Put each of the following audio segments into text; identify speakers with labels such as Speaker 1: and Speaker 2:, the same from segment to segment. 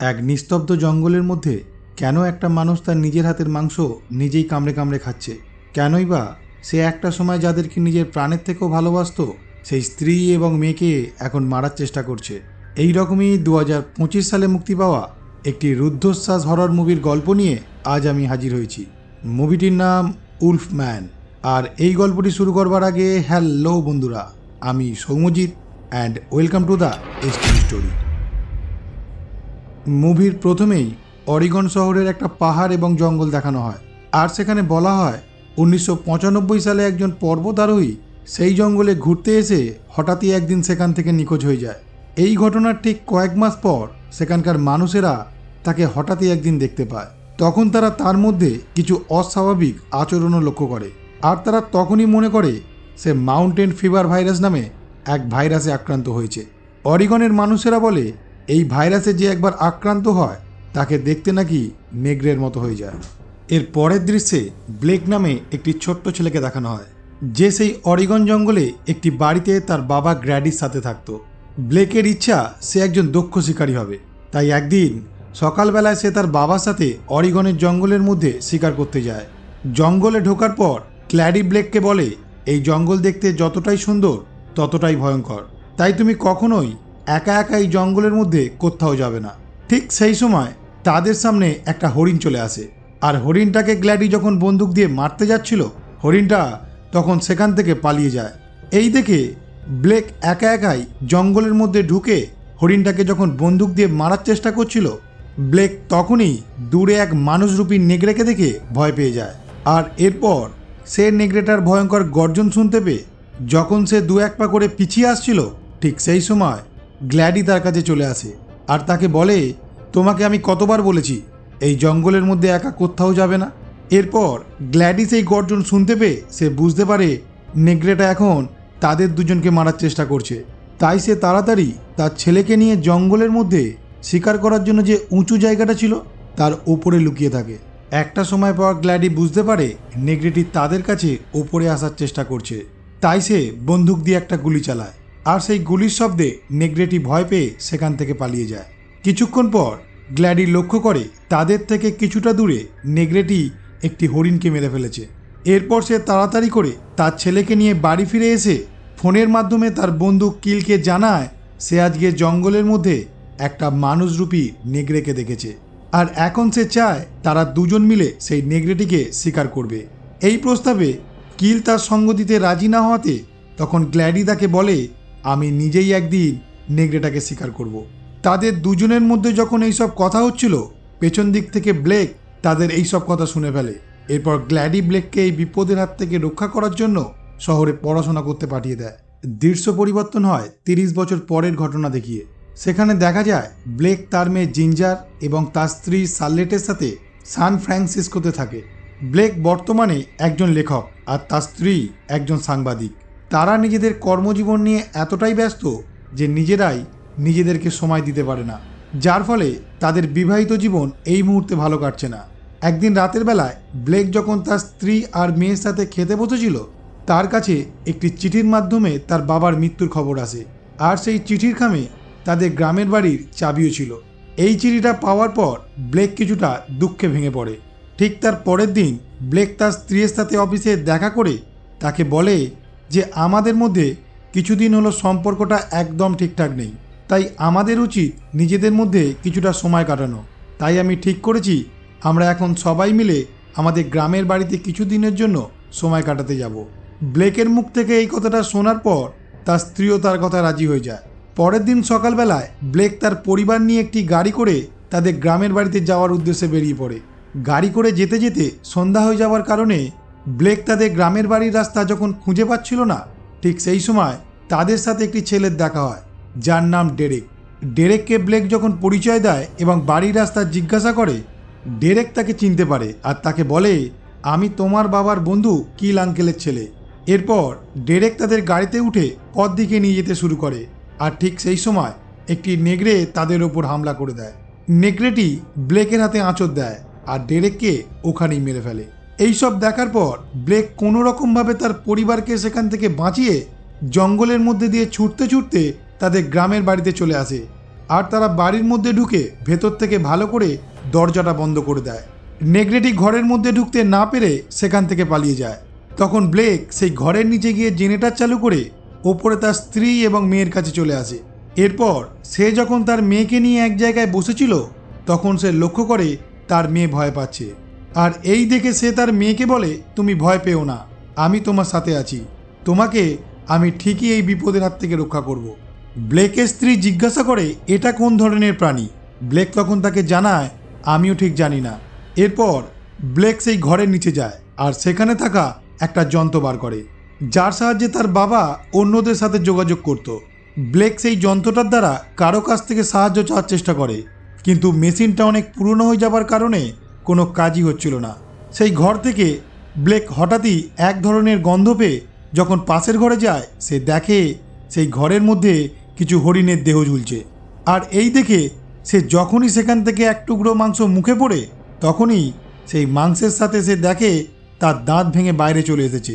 Speaker 1: এক নিস্তব্ধ জঙ্গলের মধ্যে কেন একটা মানুষ তার নিজের হাতের মাংস নিজেই কামড়ে কামড়ে খাচ্ছে? কেনই বা সে একটা সময় যাদেরকে নিজের প্রাণের থেকেও ভালোবাসতো সেই স্ত্রী এবং মেয়েকে এখন মারার চেষ্টা করছে? এই রকমই 2025 সালে মুক্তি পাওয়া একটি রুদ্ধশ্বাস হরর মুভির গল্প নিয়ে আজ আমি হাজির হয়েছি। মুভিটির নাম উলফ ম্যান। আর এই গল্পটি শুরু করবার আগে হ্যালো বন্ধুরা, আমি Soumyajit and welcome to the ST story. মুভির প্রথমেই অরিগন শহরের একটা পাহাড় এবং জঙ্গল দেখানো হয়, আর সেখানে বলা হয় 1995 সালে একজন পর্বতারোহী সেই জঙ্গলে ঘুরতে এসে হঠাৎই একদিন সেখান থেকে নিখোঁজ হয়ে যায়। এই ঘটনার ঠিক কয়েক মাস পর সেখানকার মানুষেরা তাকে হঠাৎই একদিন দেখতে পায়। তখন তারা তার মধ্যে কিছু অস্বাভাবিক আচরণও লক্ষ্য করে, আর তারা তখনই মনে করে সে মাউন্টেন ফিভার ভাইরাস নামে এক ভাইরাসে আক্রান্ত হয়েছে। অরিগনের মানুষেরা বলে এই ভাইরাসে যে একবার আক্রান্ত হয় তাকে দেখতে নাকি নেগ্রের মতো হয়ে যায়। এর পরের দৃশ্যে ব্লেক নামে একটি ছোট্ট ছেলেকে দেখানো হয়, যে সেই অরিগন জঙ্গলে একটি বাড়িতে তার বাবা গ্র্যাডির সাথে থাকতো। ব্লেকের ইচ্ছা সে একজন দক্ষ শিকারী হবে, তাই একদিন সকালবেলায় সে তার বাবার সাথে অরিগনের জঙ্গলের মধ্যে শিকার করতে যায়। জঙ্গলে ঢোকার পর ক্ল্যাডি ব্লেককে বলে, এই জঙ্গল দেখতে যতটাই সুন্দর ততটাই ভয়ঙ্কর, তাই তুমি কখনোই একা একা এই জঙ্গলের মধ্যে কোথাও যাবে না। ঠিক সেই সময় তাদের সামনে একটা হরিণ চলে আসে, আর হরিণটাকে গ্ল্যাডি যখন বন্দুক দিয়ে মারতে যাচ্ছিল, হরিণটা তখন সেখান থেকে পালিয়ে যায়। এই দেখে ব্লেক একা একাই জঙ্গলের মধ্যে ঢুকে হরিণটাকে যখন বন্দুক দিয়ে মারার চেষ্টা করছিল, ব্লেক তখনই দূরে এক মানুষরূপী নেগড়েকে দেখে ভয় পেয়ে যায়। আর এরপর সে নেগড়েটার ভয়ঙ্কর গর্জন শুনতে পেয়ে যখন সে দু এক পা করে পিছিয়ে আসছিল, ঠিক সেই সময় গ্ল্যাডি তার কাছে চলে আসে আর তাকে বলে, তোমাকে আমি কতবার বলেছি এই জঙ্গলের মধ্যে একা কোথাও যাবে না। এরপর গ্ল্যাডি সেই গর্জন শুনতে পেয়ে সে বুঝতে পারে নেগড়েটা এখন তাদের দুজনকে মারার চেষ্টা করছে, তাই সে তাড়াতাড়ি তার ছেলেকে নিয়ে জঙ্গলের মধ্যে শিকার করার জন্য যে উঁচু জায়গাটা ছিল তার ওপরে লুকিয়ে থাকে। একটা সময় পর গ্ল্যাডি বুঝতে পারে নেগড়েটি তাদের কাছে ওপরে আসার চেষ্টা করছে, তাই সে বন্দুক দিয়ে একটা গুলি চালায়, আর সেই গুলির শব্দে নেগড়েটি ভয় পেয়ে সেখান থেকে পালিয়ে যায়। কিছুক্ষণ পর গ্ল্যাডি লক্ষ্য করে তাদের থেকে কিছুটা দূরে নেগড়েটি একটি হরিণকে মেরে ফেলেছে। এরপর সে তাড়াতাড়ি করে তার ছেলেকে নিয়ে বাড়ি ফিরে এসে ফোনের মাধ্যমে তার বন্ধু কিলকে জানায় সে আজকে জঙ্গলের মধ্যে একটা মানুষরূপী নেগড়েকে দেখেছে, আর এখন সে চায় তারা দুজন মিলে সেই নেগড়েটিকে শিকার করবে। এই প্রস্তাবে কিল তার সঙ্গ দিতে রাজি না হওয়াতে তখন গ্ল্যাডি তাকে বলে, আমি নিজেই একদিন নেগড়েটাকে শিকার করব। তাদের দুজনের মধ্যে যখন এইসব কথা হচ্ছিল, পেছন দিক থেকে ব্লেক তাদের এইসব কথা শুনে ফেলে। এরপর গ্ল্যাডি ব্লেককে এই বিপদের হাত থেকে রক্ষা করার জন্য শহরে পড়াশোনা করতে পাঠিয়ে দেয়। দৃশ্য পরিবর্তন হয় 30 বছর পরের ঘটনা দেখিয়ে। সেখানে দেখা যায় ব্লেক তার মেয়ে জিঞ্জার এবং তার স্ত্রী শার্লেটের সাথে সান ফ্রান্সিসকোতে থাকে। ব্লেক বর্তমানে একজন লেখক আর তার স্ত্রী একজন সাংবাদিক। তারা নিজেদের কর্মজীবন নিয়ে এতটাই ব্যস্ত যে নিজেরাই নিজেদেরকে সময় দিতে পারে না, যার ফলে তাদের বিবাহিত জীবন এই মুহূর্তে ভালো কাটছে না। একদিন রাতের বেলায় ব্লেক যখন তার স্ত্রী আর মেয়ের সাথে খেতে বসেছিল, তার কাছে একটি চিঠির মাধ্যমে তার বাবার মৃত্যুর খবর আসে, আর সেই চিঠির খামে তাদের গ্রামের বাড়ির চাবিও ছিল। এই চিঠিটা পাওয়ার পর ব্লেক কিছুটা দুঃখে ভেঙে পড়ে। ঠিক তার পরের দিন ব্লেক তার স্ত্রীর সাথে অফিসে দেখা করে তাকে বলে যে আমাদের মধ্যে কিছুদিন হলো সম্পর্কটা একদম ঠিকঠাক নেই, তাই আমাদের উচিত নিজেদের মধ্যে কিছুটা সময় কাটানো। তাই আমি ঠিক করেছি আমরা এখন সবাই মিলে আমাদের গ্রামের বাড়িতে কিছুদিনের জন্য সময় কাটাতে যাব। ব্লেকের মুখ থেকে এই কথাটা শোনার পর তার স্ত্রীও তার কথা রাজি হয়ে যায়। পরের দিন সকালবেলায় ব্লেক তার পরিবার নিয়ে একটি গাড়ি করে তাদের গ্রামের বাড়িতে যাওয়ার উদ্দেশ্যে বেরিয়ে পড়ে। গাড়ি করে যেতে যেতে সন্ধ্যা হয়ে যাওয়ার কারণে ব্লেক তাদের গ্রামের বাড়ির রাস্তা যখন খুঁজে পাচ্ছিল না, ঠিক সেই সময় তাদের সাথে একটি ছেলের দেখা হয় যার নাম ডেরেক। ডেরেককে ব্লেক যখন পরিচয় দেয় এবং বাড়ির রাস্তা জিজ্ঞাসা করে, ডেরেক তাকে চিনতে পারে আর তাকে বলে, আমি তোমার বাবার বন্ধু কিল আঙ্কেলের ছেলে। এরপর ডেরেক তাদের গাড়িতে উঠে পথ দিকে নিয়ে যেতে শুরু করে, আর ঠিক সেই সময় একটি নেগড়ে তাদের ওপর হামলা করে দেয়। নেগড়েটি ব্লেকের হাতে আঁচড় দেয় আর ডেরেককে ওখানেই মেরে ফেলে। এইসব দেখার পর ব্লেক কোনো রকমভাবে তার পরিবারকে সেখান থেকে বাঁচিয়ে জঙ্গলের মধ্যে দিয়ে ছুটতে ছুটতে তাদের গ্রামের বাড়িতে চলে আসে। আর তারা বাড়ির মধ্যে ঢুকে ভেতর থেকে ভালো করে দরজাটা বন্ধ করে দেয়। নেগ্রেটি ঘরের মধ্যে ঢুকতে না পেরে সেখান থেকে পালিয়ে যায়। তখন ব্লেক সেই ঘরের নিচে গিয়ে জেনারেটর চালু করে ওপরে তার স্ত্রী এবং মেয়ের কাছে চলে আসে। এরপর সে যখন তার মেয়েকে নিয়ে এক জায়গায় বসেছিল তখন সে লক্ষ্য করে তার মেয়ে ভয় পাচ্ছে। আর এই দেখে সে তার মেয়েকে বলে, তুমি ভয় পেও না, আমি তোমার সাথে আছি, তোমাকে আমি ঠিকই এই বিপদের হাত থেকে রক্ষা করব। ব্লেকের স্ত্রী জিজ্ঞাসা করে এটা কোন ধরনের প্রাণী। ব্লেক তখন তাকে জানায়, আমিও ঠিক জানি না। এরপর ব্লেক সেই ঘরের নিচে যায় আর সেখানে থাকা একটা যন্ত্র বার করে, যার সাহায্যে তার বাবা অন্যদের সাথে যোগাযোগ করত। ব্লেক সেই যন্ত্রটার দ্বারা কারো কাছ থেকে সাহায্য চাওয়ার চেষ্টা করে, কিন্তু মেশিনটা অনেক পুরনো হয়ে যাবার কারণে কোনো কাজই হচ্ছিল না। সেই ঘর থেকে ব্লেক হঠাৎই এক ধরনের গন্ধ পেয়ে যখন পাশের ঘরে যায়, সে দেখে সেই ঘরের মধ্যে কিছু হরিণের দেহ ঝুলছে। আর এই দেখে সে যখনই সেখান থেকে এক টুকরো মাংস মুখে পড়ে তখনই সেই মাংসের সাথে সে দেখে তার দাঁত ভেঙে বাইরে চলে এসেছে।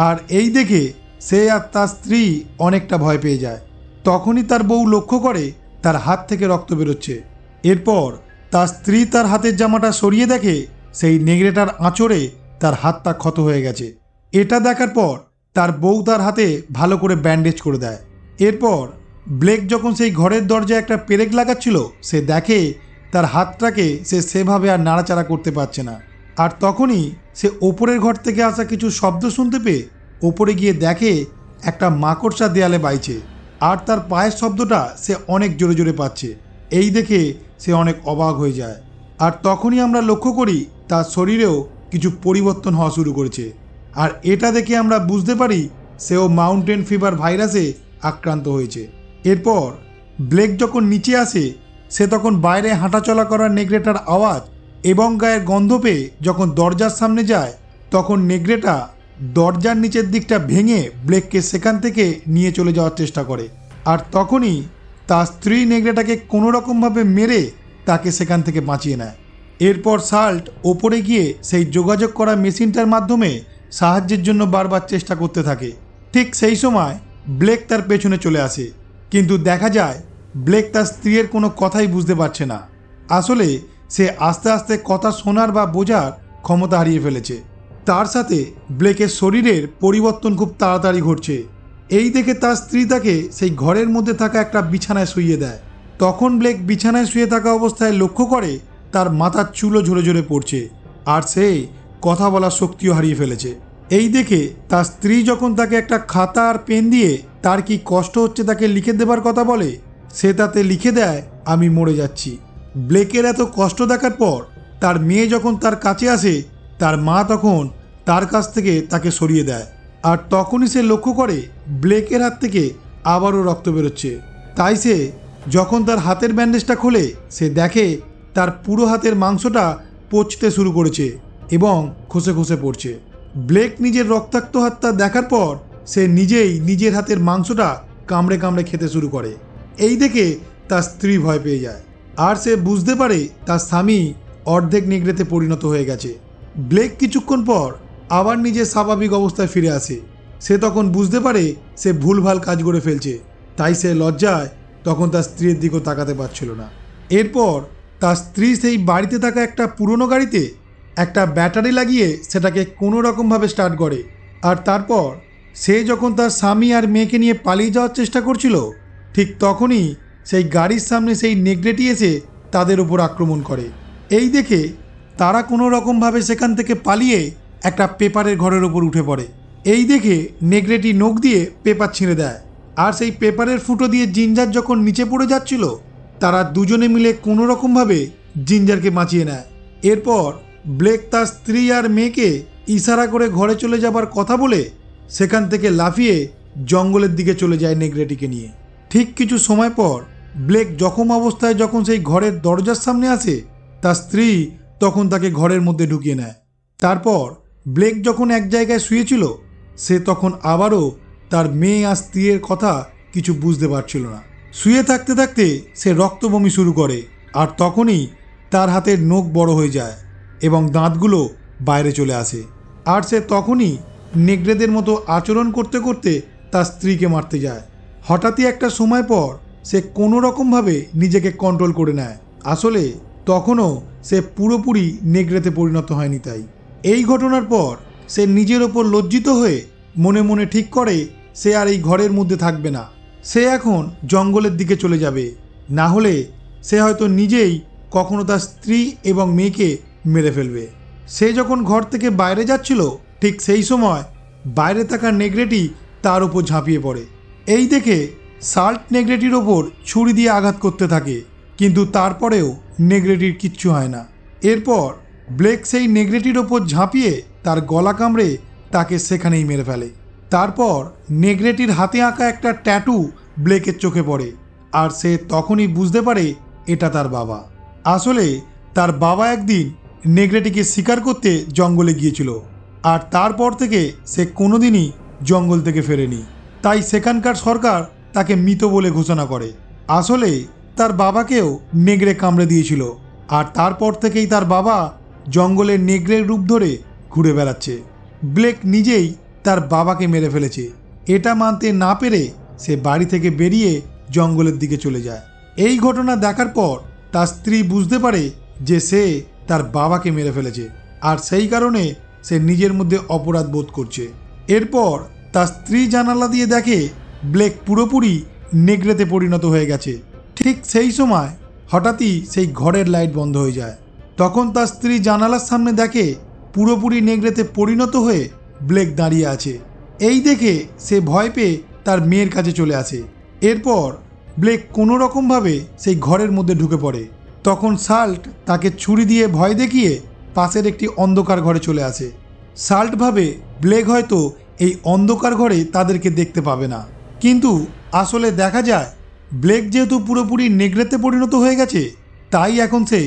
Speaker 1: আর এই দেখে সে আর তার স্ত্রী অনেকটা ভয় পেয়ে যায়। তখনই তার বউ লক্ষ্য করে তার হাত থেকে রক্ত বেরোচ্ছে। এরপর তার স্ত্রী তার হাতের জামাটা সরিয়ে দেখে সেই নেগড়েটার আঁচড়ে তার হাতটা ক্ষত হয়ে গেছে। এটা দেখার পর তার বউ তার হাতে ভালো করে ব্যান্ডেজ করে দেয়। এরপর ব্লেক যখন সেই ঘরের দরজায় একটা পেরেক লাগাচ্ছিল, সে দেখে তার হাতটাকে সে সেভাবে আর নাড়াচাড়া করতে পারছে না। আর তখনই সে ওপরের ঘর থেকে আসা কিছু শব্দ শুনতে পেয়ে ওপরে গিয়ে দেখে একটা মাকড়সা দেয়ালে বাইছে, আর তার পায়ের শব্দটা সে অনেক জোরে জোরে পাচ্ছে। এই দেখে সে অনেক অবাক হয়ে যায়। আর তখনই আমরা লক্ষ্য করি তার শরীরেও কিছু পরিবর্তন হওয়া শুরু করেছে। আর এটা দেখে আমরা বুঝতে পারি সেও মাউন্টেন ফিভার ভাইরাসে আক্রান্ত হয়েছে। এরপর ব্লেক যখন নিচে আসে, সে তখন বাইরে হাঁটাচলা করার নেগড়েটার আওয়াজ এবং গায়ের গন্ধ পেয়ে যখন দরজার সামনে যায়, তখন নেগড়েটা দরজার নিচের দিকটা ভেঙে ব্লেককে সেখান থেকে নিয়ে চলে যাওয়ার চেষ্টা করে। আর তখনই তার স্ত্রী নেগড়েটাকে কোনোরকমভাবে মেরে তাকে সেখান থেকে বাঁচিয়ে নেয়। এরপর সাল্ট ওপরে গিয়ে সেই যোগাযোগ করা মেশিনটার মাধ্যমে সাহায্যের জন্য বারবার চেষ্টা করতে থাকে। ঠিক সেই সময় ব্লেক তার পেছনে চলে আসে, কিন্তু দেখা যায় ব্লেক তার স্ত্রীর কোনো কথাই বুঝতে পারছে না। আসলে সে আস্তে আস্তে কথা শোনার বা বোঝার ক্ষমতা হারিয়ে ফেলেছে। তার সাথে ব্লেকের শরীরের পরিবর্তন খুব তাড়াতাড়ি ঘটছে। এই দেখে তার স্ত্রী তাকে সেই ঘরের মধ্যে থাকা একটা বিছানায় শুইয়ে দেয়। তখন ব্লেক বিছানায় শুয়ে থাকা অবস্থায় লক্ষ্য করে তার মাথার চুলও ঝরে ঝরে পড়ছে, আর সে কথা বলার শক্তিও হারিয়ে ফেলেছে। এই দেখে তার স্ত্রী যখন তাকে একটা খাতা আর পেন দিয়ে তার কি কষ্ট হচ্ছে তাকে লিখে দেবার কথা বলে, সে তাতে লিখে দেয়, আমি মরে যাচ্ছি। ব্লেকের এত কষ্ট দেখার পর তার মেয়ে যখন তার কাছে আসে, তার মা তখন তার কাছ থেকে তাকে সরিয়ে দেয়। আর তখনই সে লক্ষ্য করে ব্লেকের হাত থেকে আবারও রক্ত বেরোচ্ছে। তাই সে যখন তার হাতের ব্যান্ডেজটা খোলে, সে দেখে তার পুরো হাতের মাংসটা পচতে শুরু করেছে এবং খসে খসে পড়ছে। ব্লেক নিজের রক্তাক্ত হাতটা দেখার পর সে নিজেই নিজের হাতের মাংসটা কামড়ে কামড়ে খেতে শুরু করে। এই দেখে তার স্ত্রী ভয় পেয়ে যায়, আর সে বুঝতে পারে তার স্বামী অর্ধেক নেগড়েতে পরিণত হয়ে গেছে। ব্লেক কিছুক্ষণ পর আবার নিজের স্বাভাবিক অবস্থায় ফিরে আসে। সে তখন বুঝতে পারে সে ভুলভাল কাজ করে ফেলছে, তাই সে লজ্জায় তখন তার স্ত্রীর দিকেও তাকাতে পারছিল না। এরপর তার স্ত্রী সেই বাড়িতে থাকা একটা পুরনো গাড়িতে একটা ব্যাটারি লাগিয়ে সেটাকে কোনো রকমভাবে স্টার্ট করে। আর তারপর সে যখন তার স্বামী আর মেয়েকে নিয়ে পালিয়ে যাওয়ার চেষ্টা করছিল, ঠিক তখনই সেই গাড়ির সামনে সেই নেগড়েটি এসে তাদের উপর আক্রমণ করে। এই দেখে তারা কোনো রকমভাবে সেখান থেকে পালিয়ে একটা পেপারের ঘরের ওপর উঠে পড়ে। এই দেখে নেগড়েটি নখ দিয়ে পেপার ছিঁড়ে দেয়, আর সেই পেপারের ফুটো দিয়ে জিঞ্জার যখন নিচে পড়ে যাচ্ছিল, তারা দুজনে মিলে কোনো রকমভাবে জিঞ্জারকে বাঁচিয়ে নেয়। এরপর ব্লেক তার স্ত্রী আর মেয়েকে ইশারা করে ঘরে চলে যাবার কথা বলে সেখান থেকে লাফিয়ে জঙ্গলের দিকে চলে যায় নেগড়েটিকে নিয়ে। ঠিক কিছু সময় পর ব্লেক জখম অবস্থায় যখন সেই ঘরের দরজার সামনে আসে, তার স্ত্রী তখন তাকে ঘরের মধ্যে ঢুকিয়ে নেয়। তারপর ব্লেক যখন এক জায়গায় শুয়েছিল, সে তখন আবারও তার মেয়ে আর স্ত্রীর কথা কিছু বুঝতে পারছিল না। শুয়ে থাকতে থাকতে সে রক্তবমি শুরু করে, আর তখনই তার হাতের নখ বড় হয়ে যায় এবং দাঁতগুলো বাইরে চলে আসে। আর সে তখনই নেগড়েদের মতো আচরণ করতে করতে তার স্ত্রীকে মারতে যায়। হঠাৎই একটা সময় পর সে কোনো রকমভাবে নিজেকে কন্ট্রোল করে নেয়। আসলে তখনও সে পুরোপুরি নেগড়েতে পরিণত হয়নি। তাই এই ঘটনার পর সে নিজের ওপর লজ্জিত হয়ে মনে মনে ঠিক করে সে আর এই ঘরের মধ্যে থাকবে না। সে এখন জঙ্গলের দিকে চলে যাবে, না হলে সে হয়তো নিজেই কখনো তার স্ত্রী এবং মেয়েকে মেরে ফেলবে। সে যখন ঘর থেকে বাইরে যাচ্ছিল ঠিক সেই সময় বাইরে থাকা নেগড়েটি তার ওপর ঝাঁপিয়ে পড়ে। এই দেখে সাল্ট নেগড়েটির ওপর ছুরি দিয়ে আঘাত করতে থাকে, কিন্তু তারপরেও নেগড়েটির কিচ্ছু হয় না। এরপর ব্লেক সেই নেগড়েটির ওপর ঝাঁপিয়ে তার গলা কামড়ে তাকে সেখানেই মেরে ফেলে। তারপর নেগড়েটির হাতে আঁকা একটা ট্যাটু ব্লেকের চোখে পড়ে, আর সে তখনই বুঝতে পারে এটা তার বাবা। আসলে তার বাবা একদিন নেগড়েটিকে শিকার করতে জঙ্গলে গিয়েছিল, আর তারপর থেকে সে কোনোদিনই জঙ্গল থেকে ফেরেনি। তাই সেখানকার সরকার তাকে মৃত বলে ঘোষণা করে। আসলে তার বাবাকেও নেগড়ে কামড়ে দিয়েছিল, আর তারপর থেকেই তার বাবা জঙ্গলে নেগড়ের রূপ ধরে ঘুরে বেড়াচ্ছে। ব্লেক নিজেই তার বাবাকে মেরে ফেলেছে। এটা মানতে না পেরে সে বাড়ি থেকে বেরিয়ে জঙ্গলের দিকে চলে যায়। এই ঘটনা দেখার পর তার স্ত্রী বুঝতে পারে যে সে তার বাবাকে মেরে ফেলেছে, আর সেই কারণে সে নিজের মধ্যে অপরাধ বোধ করছে। এরপর তার স্ত্রী জানালা দিয়ে দেখে ব্লেক পুরোপুরি নেগড়েতে পরিণত হয়ে গেছে। ঠিক সেই সময় হঠাৎই সেই ঘরের লাইট বন্ধ হয়ে যায়। তখন তার স্ত্রী জানালার সামনে দেখে পুরোপুরি নেগড়েতে পরিণত হয়ে ব্লেক দাঁড়িয়ে আছে। এই দেখে সে ভয় পেয়ে তার মেয়ের কাছে চলে আসে। এরপর ব্লেক কোনো রকমভাবে সেই ঘরের মধ্যে ঢুকে পড়ে। তখন সাল্ট তাকে ছুরি দিয়ে ভয় দেখিয়ে পাশের একটি অন্ধকার ঘরে চলে আসে। সাল্ট ভাবে ব্লেক হয়তো এই অন্ধকার ঘরে তাদেরকে দেখতে পাবে না, কিন্তু আসলে দেখা যায় ব্লেক যেহেতু পুরোপুরি নেগড়েতে পরিণত হয়ে গেছে, তাই এখন সে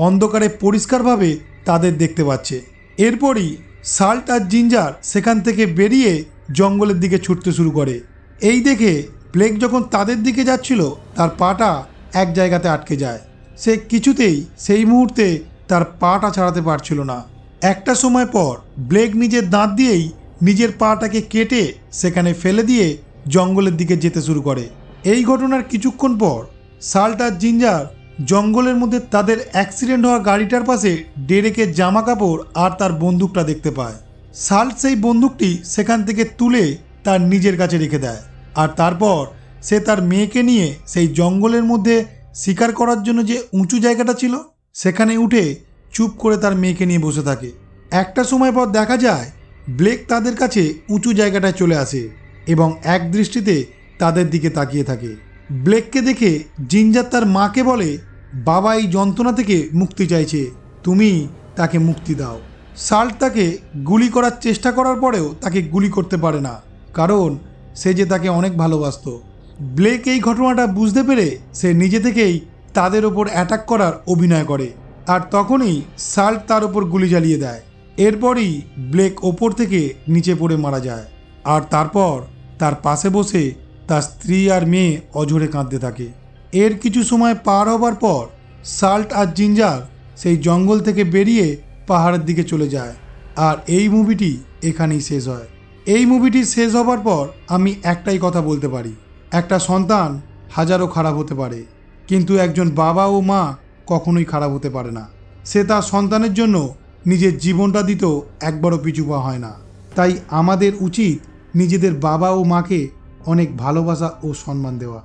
Speaker 1: অন্ধকারে পরিষ্কারভাবে তাদের দেখতে পাচ্ছে। এরপরই সাল্ট আর জিঞ্জার সেখান থেকে বেরিয়ে জঙ্গলের দিকে ছুটতে শুরু করে। এই দেখে ব্লেক যখন তাদের দিকে যাচ্ছিল তার পাটা এক জায়গাতে আটকে যায়। সে কিছুতেই সেই মুহূর্তে তার পাটা ছাড়াতে পারছিল না। একটা সময় পর ব্লেক নিজের দাঁত দিয়েই নিজের পাটাকে কেটে সেখানে ফেলে দিয়ে জঙ্গলের দিকে যেতে শুরু করে। এই ঘটনার কিছুক্ষণ পর সাল্ট আর জিঞ্জার জঙ্গলের মধ্যে তাদের অ্যাক্সিডেন্ট হওয়া গাড়িটার পাশে ডেরেকের জামা কাপড় আর তার বন্দুকটা দেখতে পায়। সাল্ট সেই বন্দুকটি সেখান থেকে তুলে তার নিজের কাছে রেখে দেয়, আর তারপর সে তার মেয়েকে নিয়ে সেই জঙ্গলের মধ্যে শিকার করার জন্য যে উঁচু জায়গাটা ছিল সেখানে উঠে চুপ করে তার মেয়েকে নিয়ে বসে থাকে। একটা সময় পর দেখা যায় ব্লেক তাদের কাছে উঁচু জায়গাটায় চলে আসে এবং এক দৃষ্টিতে তাদের দিকে তাকিয়ে থাকে। ব্লেককে দেখে জিঞ্জার তার মাকে বলে, বাবা এই যন্ত্রণা থেকে মুক্তি চাইছে, তুমি তাকে মুক্তি দাও। সাল্ট তাকে গুলি করার চেষ্টা করার পরেও তাকে গুলি করতে পারে না, কারণ সে যে তাকে অনেক ভালোবাসতো। ব্লেক এই ঘটনাটা বুঝতে পেরে সে নিজে থেকেই তাদের ওপর অ্যাটাক করার অভিনয় করে, আর তখনই সাল্ট তার ওপর গুলি জ্বালিয়ে দেয়। এরপরই ব্লেক ওপর থেকে নিচে পড়ে মারা যায়, আর তারপর তার পাশে বসে তার স্ত্রী আর মেয়ে অঝরে কাঁদতে থাকে। এর কিছু সময় পার হবার পর সাল্ট আর জিঞ্জার সেই জঙ্গল থেকে বেরিয়ে পাহাড়ের দিকে চলে যায়, আর এই মুভিটি এখানেই শেষ হয়। এই মুভিটি শেষ হবার পর আমি একটাই কথা বলতে পারি, একটা সন্তান হাজারো খারাপ হতে পারে, কিন্তু একজন বাবা ও মা কখনোই খারাপ হতে পারে না। সে তার সন্তানের জন্য নিজের জীবনটা দিতেও একবারও পিছু পা হয় না। তাই আমাদের উচিত নিজেদের বাবা ও মাকে অনেক ভালোবাসা ও সম্মান দেওয়া।